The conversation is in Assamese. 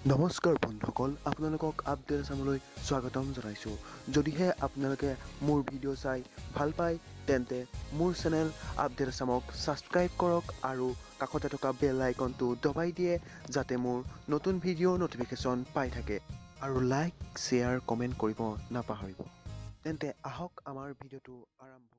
নমস্কাৰ বন্ধুসকল আপোনালোকক আপডেট চাবলৈ স্বাগতম জনাইছোঁ যদিহে আপোনালোকে মোৰ ভিডিঅ' চাই ভাল পায় তেন্তে মোৰ চেনেল আপডেট আছামক সাবস্ক্ৰাইব কৰক আৰু কাষতে থকা বেল আইকনটো দবাই দিয়ে যাতে মোৰ নতুন ভিডিঅ' নটিফিকেশ্যন পাই থাকে আৰু লাইক শ্বেয়াৰ কমেণ্ট কৰিব নাপাহৰিব তেন্তে আহক আমাৰ ভিডিঅ'টো আৰম্ভ